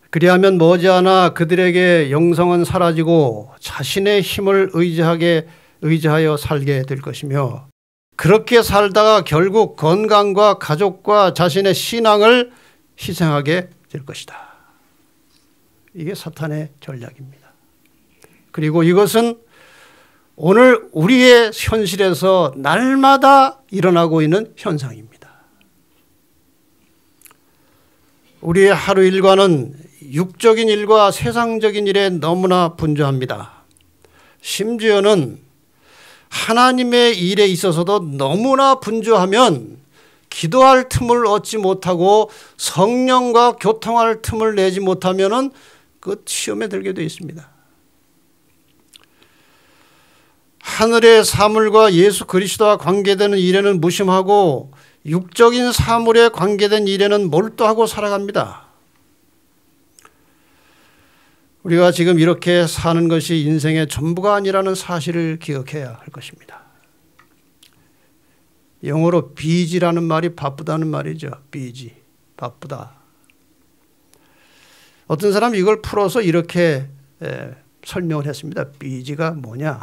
그리하면 머지않아 그들에게 영성은 사라지고 자신의 힘을 의지하여 살게 될 것이며, 그렇게 살다가 결국 건강과 가족과 자신의 신앙을 희생하게 될 것이다. 이게 사탄의 전략입니다. 그리고 이것은 오늘 우리의 현실에서 날마다 일어나고 있는 현상입니다. 우리의 하루 일과는 육적인 일과 세상적인 일에 너무나 분주합니다. 심지어는 하나님의 일에 있어서도 너무나 분주하면 기도할 틈을 얻지 못하고 성령과 교통할 틈을 내지 못하면 그 시험에 들게 되어 있습니다. 하늘의 사물과 예수 그리스도와 관계되는 일에는 무심하고 육적인 사물에 관계된 일에는 몰두하고 살아갑니다. 우리가 지금 이렇게 사는 것이 인생의 전부가 아니라는 사실을 기억해야 할 것입니다. 영어로 비지라는 말이 바쁘다는 말이죠. 비지, 바쁘다. 어떤 사람이 이걸 풀어서 이렇게 설명을 했습니다. 비지가 뭐냐?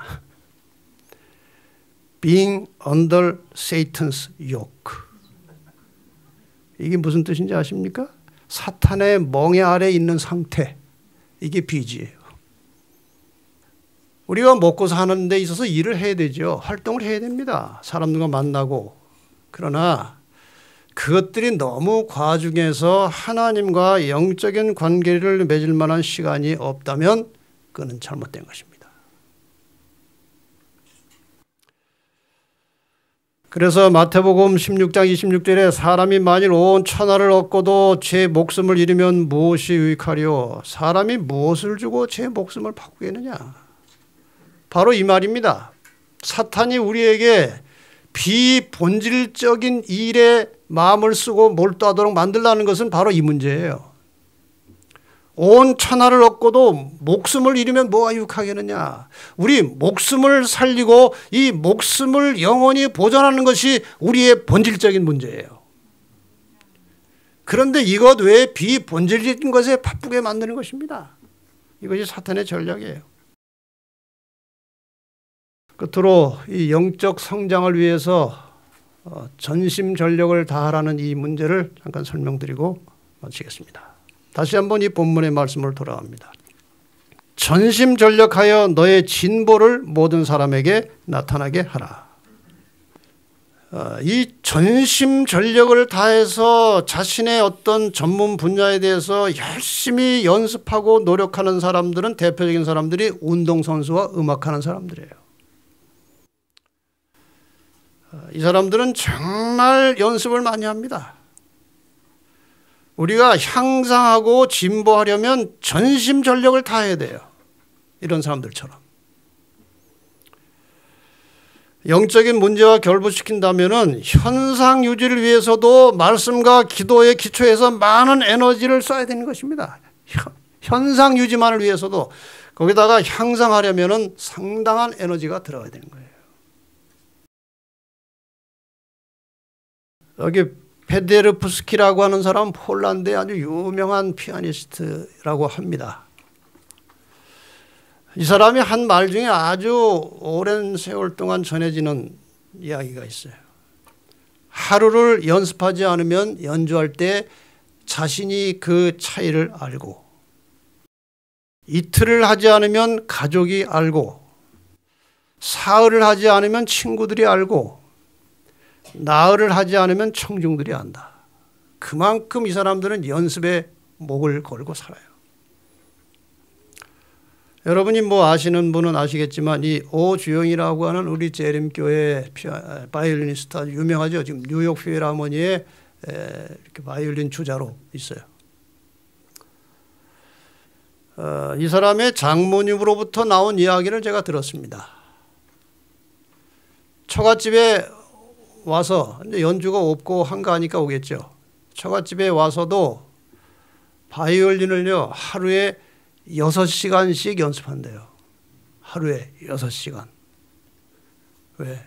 Being under Satan's yoke. 이게 무슨 뜻인지 아십니까? 사탄의 멍에 아래 있는 상태. 이게 비지예요. 우리가 먹고 사는 데 있어서 일을 해야 되죠. 활동을 해야 됩니다. 사람들과 만나고. 그러나 그것들이 너무 과중해서 하나님과 영적인 관계를 맺을 만한 시간이 없다면 그는 잘못된 것입니다. 그래서 마태복음 16장 26절에 사람이 만일 온 천하를 얻고도 제 목숨을 잃으면 무엇이 유익하리요? 사람이 무엇을 주고 제 목숨을 바꾸겠느냐? 바로 이 말입니다. 사탄이 우리에게 비본질적인 일에 마음을 쓰고 몰두하도록 만들라는 것은 바로 이 문제예요. 온 천하를 얻고도 목숨을 잃으면 뭐가 유익하겠느냐. 우리 목숨을 살리고 이 목숨을 영원히 보존하는 것이 우리의 본질적인 문제예요. 그런데 이것 외에 비본질적인 것에 바쁘게 만드는 것입니다. 이것이 사탄의 전략이에요. 끝으로 이 영적 성장을 위해서 전심전력을 다하라는 이 문제를 잠깐 설명드리고 마치겠습니다. 다시 한번 이 본문의 말씀을 돌아갑니다. 전심전력하여 너의 진보를 모든 사람에게 나타나게 하라. 이 전심전력을 다해서 자신의 어떤 전문 분야에 대해서 열심히 연습하고 노력하는 사람들은 대표적인 사람들이 운동선수와 음악하는 사람들이에요. 이 사람들은 정말 연습을 많이 합니다. 우리가 향상하고 진보하려면 전심전력을 다해야 돼요. 이런 사람들처럼. 영적인 문제와 결부시킨다면 현상 유지를 위해서도 말씀과 기도의 기초에서 많은 에너지를 써야 되는 것입니다. 현상 유지만을 위해서도 거기다가 향상하려면 상당한 에너지가 들어가야 되는 거예요. 여기 페데르프스키라고 하는 사람은 폴란드의 아주 유명한 피아니스트라고 합니다. 이 사람이 한 말 중에 아주 오랜 세월 동안 전해지는 이야기가 있어요. 하루를 연습하지 않으면 연주할 때 자신이 그 차이를 알고, 이틀을 하지 않으면 가족이 알고, 사흘을 하지 않으면 친구들이 알고, 나흘을 하지 않으면 청중들이 안다. 그만큼 이 사람들은 연습에 목을 걸고 살아요. 여러분이 뭐 아시는 분은 아시겠지만 이 오주영이라고 하는 우리 재림교회 바이올리니스트 아주 유명하죠. 지금 뉴욕 필하모니에 이렇게 바이올린 주자로 있어요. 이 사람의 장모님으로부터 나온 이야기를 제가 들었습니다. 처갓집에 와서 이제 연주가 없고 한가하니까 오겠죠. 처갓집에 와서도 바이올린을요 하루에 6시간씩 연습한대요. 하루에 6시간. 왜?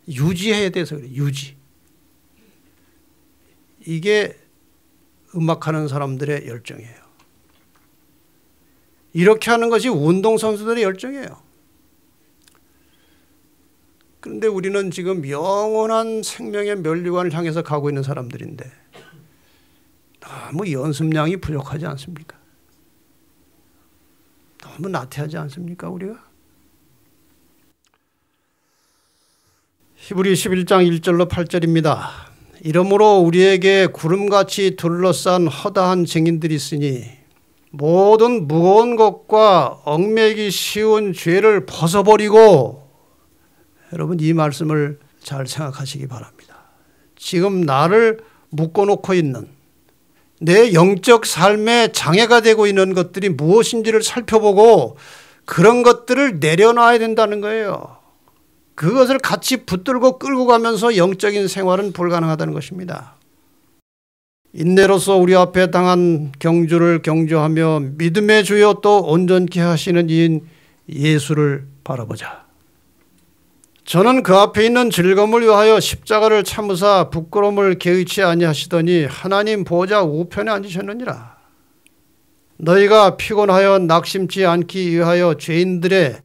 유지해야 돼서 그래. 유지. 이게 음악하는 사람들의 열정이에요. 이렇게 하는 것이 운동선수들의 열정이에요. 그런데 우리는 지금 영원한 생명의 면류관을 향해서 가고 있는 사람들인데 너무 연습량이 부족하지 않습니까? 너무 나태하지 않습니까, 우리가? 히브리 11장 1절로 8절입니다. 이러므로 우리에게 구름같이 둘러싼 허다한 증인들이 있으니 모든 무거운 것과 얽매이기 쉬운 죄를 벗어버리고, 여러분 이 말씀을 잘 생각하시기 바랍니다. 지금 나를 묶어놓고 있는 내 영적 삶에 장애가 되고 있는 것들이 무엇인지를 살펴보고 그런 것들을 내려놔야 된다는 거예요. 그것을 같이 붙들고 끌고 가면서 영적인 생활은 불가능하다는 것입니다. 인내로서 우리 앞에 당한 경주를 경주하며 믿음의 주여 또 온전케 하시는 이인 예수를 바라보자. 저는 그 앞에 있는 즐거움을 위하여 십자가를 참으사 부끄러움을 개의치 아니하시더니 하나님 보좌 우편에 앉으셨느니라. 너희가 피곤하여 낙심치 않기 위하여 죄인들의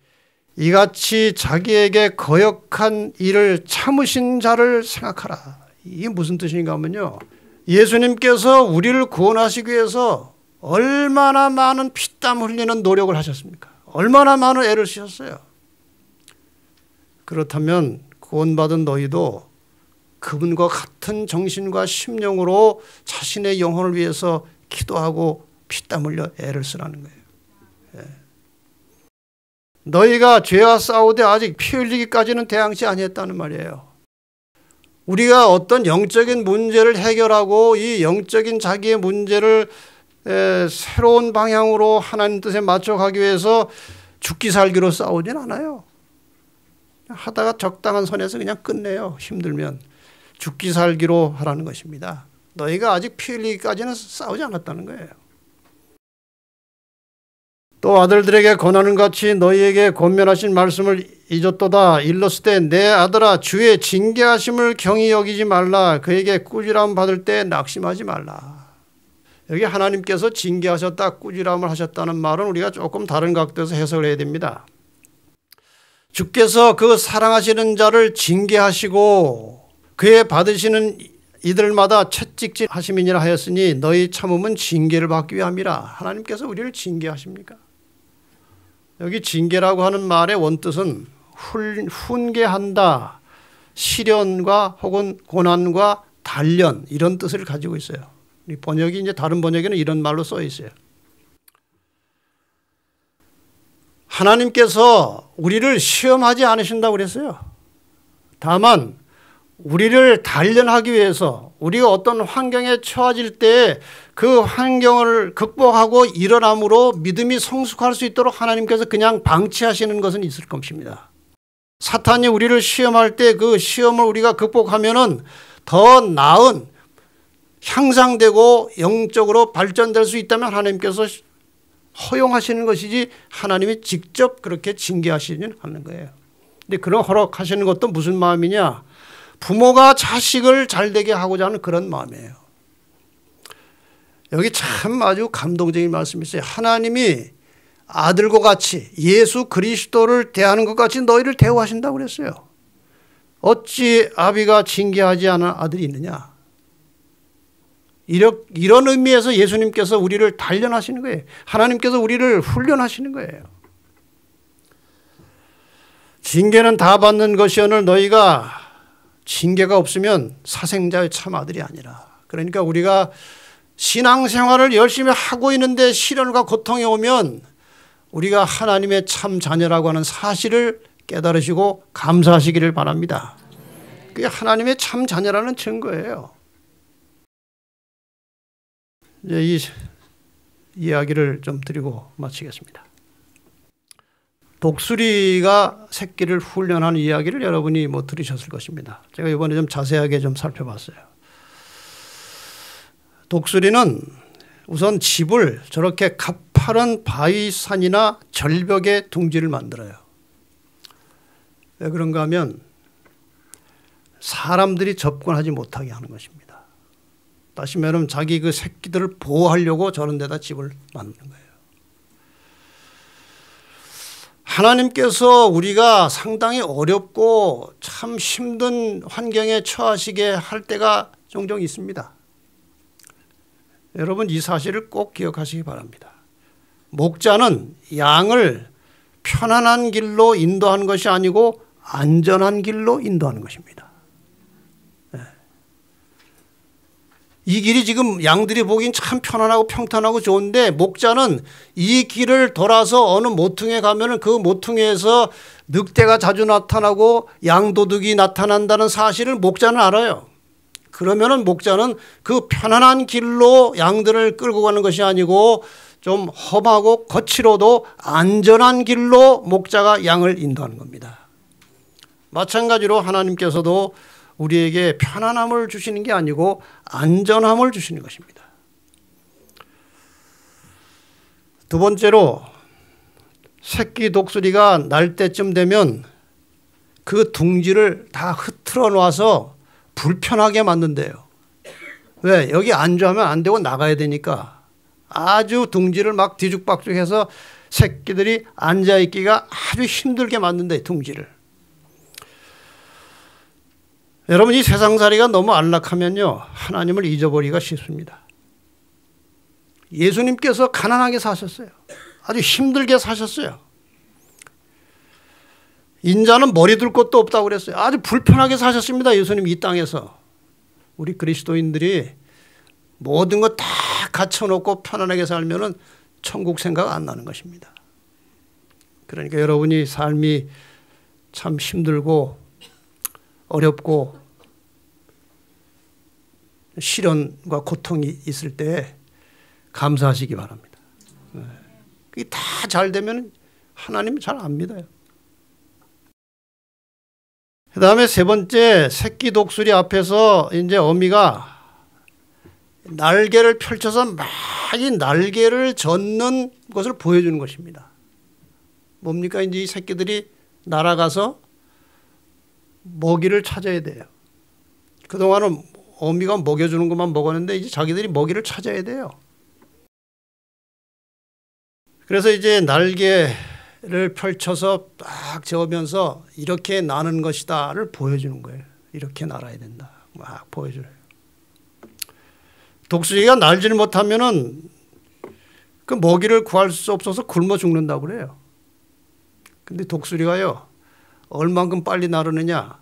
이같이 자기에게 거역한 일을 참으신 자를 생각하라. 이게 무슨 뜻인가 하면요, 예수님께서 우리를 구원하시기 위해서 얼마나 많은 피땀 흘리는 노력을 하셨습니까? 얼마나 많은 애를 쓰셨어요. 그렇다면 구원받은 너희도 그분과 같은 정신과 심령으로 자신의 영혼을 위해서 기도하고 피땀 흘려 애를 쓰라는 거예요. 너희가 죄와 싸우되 아직 피 흘리기까지는 대항치 아니했다는 말이에요. 우리가 어떤 영적인 문제를 해결하고 이 영적인 자기의 문제를 새로운 방향으로 하나님 뜻에 맞춰가기 위해서 죽기 살기로 싸우진 않아요. 하다가 적당한 선에서 그냥 끝내요. 힘들면. 죽기 살기로 하라는 것입니다. 너희가 아직 피 흘리기까지는 싸우지 않았다는 거예요. 또 아들들에게 권하는 같이 너희에게 권면하신 말씀을 잊었도다. 일렀을 내 아들아 주의 징계하심을 경히 여기지 말라. 그에게 꾸지람 받을 때 낙심하지 말라. 여기 하나님께서 징계하셨다, 꾸지람을 하셨다는 말은 우리가 조금 다른 각도에서 해석을 해야 됩니다. 주께서 그 사랑하시는 자를 징계하시고 그의 받으시는 이들마다 채찍질 하심이니라 하였으니 너희 참음은 징계를 받기 위함이라. 하나님께서 우리를 징계하십니까? 여기 징계라고 하는 말의 원뜻은 훈계한다, 시련과 혹은 고난과 단련, 이런 뜻을 가지고 있어요. 이 번역이 이제 다른 번역에는 이런 말로 써 있어요. 하나님께서 우리를 시험하지 않으신다고 그랬어요. 다만 우리를 단련하기 위해서 우리가 어떤 환경에 처해질 때 그 환경을 극복하고 일어남으로 믿음이 성숙할 수 있도록 하나님께서 그냥 방치하시는 것은 있을 것입니다. 사탄이 우리를 시험할 때 그 시험을 우리가 극복하면은 더 나은 향상되고 영적으로 발전될 수 있다면 하나님께서 허용하시는 것이지 하나님이 직접 그렇게 징계하시지는 않는 거예요. 근데 그런 허락하시는 것도 무슨 마음이냐? 부모가 자식을 잘되게 하고자 하는 그런 마음이에요. 여기 참 아주 감동적인 말씀이 있어요. 하나님이 아들과 같이 예수 그리스도를 대하는 것 같이 너희를 대우하신다고 그랬어요. 어찌 아비가 징계하지 않은 아들이 있느냐? 이런 의미에서 예수님께서 우리를 단련하시는 거예요. 하나님께서 우리를 훈련하시는 거예요. 징계는 다 받는 것이오늘 너희가 징계가 없으면 사생자의 참 아들이 아니라. 그러니까 우리가 신앙생활을 열심히 하고 있는데 시련과 고통이 오면 우리가 하나님의 참 자녀라고 하는 사실을 깨달으시고 감사하시기를 바랍니다. 그게 하나님의 참 자녀라는 증거예요. 이제 이 이야기를 좀 드리고 마치겠습니다. 독수리가 새끼를 훈련하는 이야기를 여러분이 들으셨을 것입니다. 제가 이번에 좀 자세하게 좀 살펴봤어요. 독수리는 우선 집을 저렇게 가파른 바위산이나 절벽에 둥지를 만들어요. 왜 그런가 하면 사람들이 접근하지 못하게 하는 것입니다. 다시 말하면 자기 그 새끼들을 보호하려고 저런 데다 집을 만드는 거예요. 하나님께서 우리가 상당히 어렵고 참 힘든 환경에 처하시게 할 때가 종종 있습니다. 여러분 이 사실을 꼭 기억하시기 바랍니다. 목자는 양을 편안한 길로 인도하는 것이 아니고 안전한 길로 인도하는 것입니다. 이 길이 지금 양들이 보기엔 참 편안하고 평탄하고 좋은데 목자는 이 길을 돌아서 어느 모퉁이에 가면은 그 모퉁이에서 늑대가 자주 나타나고 양도둑이 나타난다는 사실을 목자는 알아요. 그러면은 목자는 그 편안한 길로 양들을 끌고 가는 것이 아니고 좀 험하고 거칠어도 안전한 길로 목자가 양을 인도하는 겁니다. 마찬가지로 하나님께서도 우리에게 편안함을 주시는 게 아니고 안전함을 주시는 것입니다. 두 번째로 새끼 독수리가 날 때쯤 되면 그 둥지를 다 흐트러 놔서 불편하게 만든대요. 왜? 여기 안주하면 안 되고 나가야 되니까 아주 둥지를 막 뒤죽박죽해서 새끼들이 앉아있기가 아주 힘들게 만든대, 둥지를. 여러분, 이 세상살이가 너무 안락하면요 하나님을 잊어버리기가 쉽습니다. 예수님께서 가난하게 사셨어요. 아주 힘들게 사셨어요. 인자는 머리 둘 곳도 없다고 그랬어요. 아주 불편하게 사셨습니다. 예수님 이 땅에서. 우리 그리스도인들이 모든 거 다 갖춰놓고 편안하게 살면은 천국 생각 안 나는 것입니다. 그러니까 여러분이 삶이 참 힘들고 어렵고 시련과 고통이 있을 때 감사하시기 바랍니다. 그게 다 잘 되면 하나님 잘 안 믿어요. 그 다음에 세 번째, 새끼 독수리 앞에서 이제 어미가 날개를 펼쳐서 막 이 날개를 젓는 것을 보여주는 것입니다. 뭡니까? 이제 이 새끼들이 날아가서 먹이를 찾아야 돼요. 그동안은 어미가 먹여주는 것만 먹었는데 이제 자기들이 먹이를 찾아야 돼요. 그래서 이제 날개를 펼쳐서 딱 저으면서 이렇게 나는 것이다를 보여주는 거예요. 이렇게 날아야 된다. 막 보여줘요. 독수리가 날지를 못하면은 그 먹이를 구할 수 없어서 굶어 죽는다고 그래요. 근데 독수리가요, 얼만큼 빨리 나르느냐?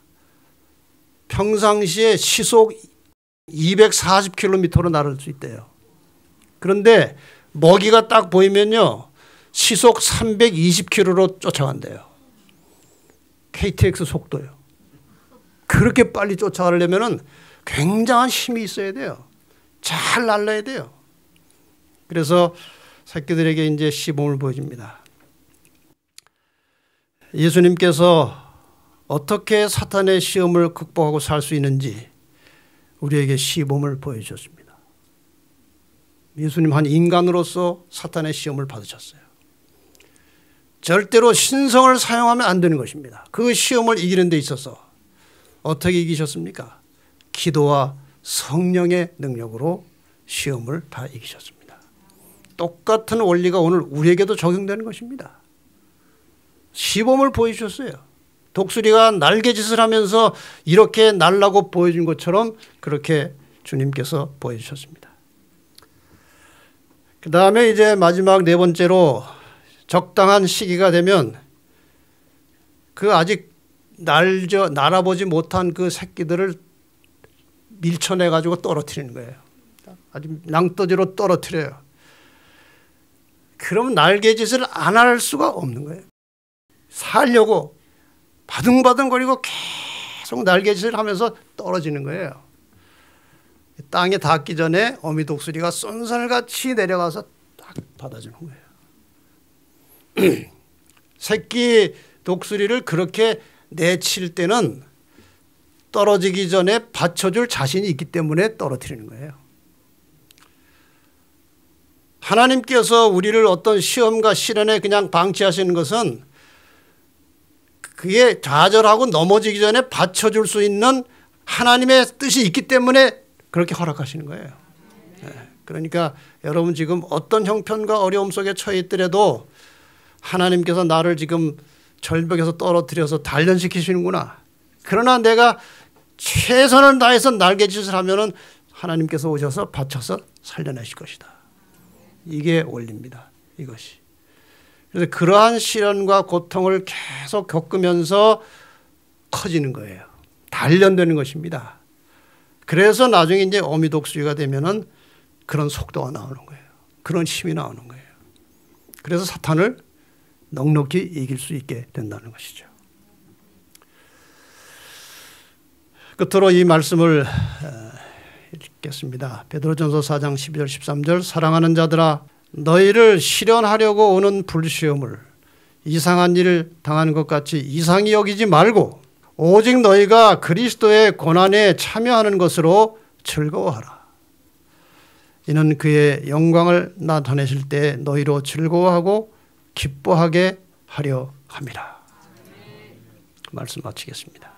평상시에 시속 240km로 나를 수 있대요. 그런데 먹이가 딱 보이면요, 시속 320km로 쫓아간대요. KTX 속도요. 그렇게 빨리 쫓아가려면은 굉장한 힘이 있어야 돼요. 잘 날라야 돼요. 그래서 새끼들에게 이제 시범을 보여줍니다. 예수님께서 어떻게 사탄의 시험을 극복하고 살 수 있는지 우리에게 시범을 보여주셨습니다. 예수님 한 인간으로서 사탄의 시험을 받으셨어요. 절대로 신성을 사용하면 안 되는 것입니다. 그 시험을 이기는 데 있어서 어떻게 이기셨습니까? 기도와 성령의 능력으로 시험을 다 이기셨습니다. 똑같은 원리가 오늘 우리에게도 적용되는 것입니다. 시범을 보여주셨어요. 독수리가 날개짓을 하면서 이렇게 날라고 보여준 것처럼 그렇게 주님께서 보여주셨습니다. 그 다음에 이제 마지막 네 번째로 적당한 시기가 되면 그 아직 날아보지 못한 그 새끼들을 밀쳐내 가지고 떨어뜨리는 거예요. 아주 낭떠지로 떨어뜨려요. 그럼 날개짓을 안 할 수가 없는 거예요. 살려고 바둥바둥거리고 계속 날개짓을 하면서 떨어지는 거예요. 땅에 닿기 전에 어미 독수리가 쏜살같이 내려가서 딱 받아주는 거예요. 새끼 독수리를 그렇게 내칠 때는 떨어지기 전에 받쳐줄 자신이 있기 때문에 떨어뜨리는 거예요. 하나님께서 우리를 어떤 시험과 시련에 그냥 방치하시는 것은 그게 좌절하고 넘어지기 전에 받쳐줄 수 있는 하나님의 뜻이 있기 때문에 그렇게 허락하시는 거예요. 그러니까 여러분 지금 어떤 형편과 어려움 속에 처해 있더라도 하나님께서 나를 지금 절벽에서 떨어뜨려서 단련시키시는구나. 그러나 내가 최선을 다해서 날개짓을 하면은 하나님께서 오셔서 받쳐서 살려내실 것이다. 이게 원리입니다. 이것이. 그래서 그러한 시련과 고통을 계속 겪으면서 커지는 거예요. 단련되는 것입니다. 그래서 나중에 이제 어미독수리가 되면은 그런 속도가 나오는 거예요. 그런 힘이 나오는 거예요. 그래서 사탄을 넉넉히 이길 수 있게 된다는 것이죠. 끝으로 이 말씀을 읽겠습니다. 베드로전서 4장 12절 13절 사랑하는 자들아 너희를 시련하려고 오는 불시험을 이상한 일을 당하는 것 같이 이상히 여기지 말고 오직 너희가 그리스도의 고난에 참여하는 것으로 즐거워하라. 이는 그의 영광을 나타내실 때 너희로 즐거워하고 기뻐하게 하려 함이라. 말씀 마치겠습니다.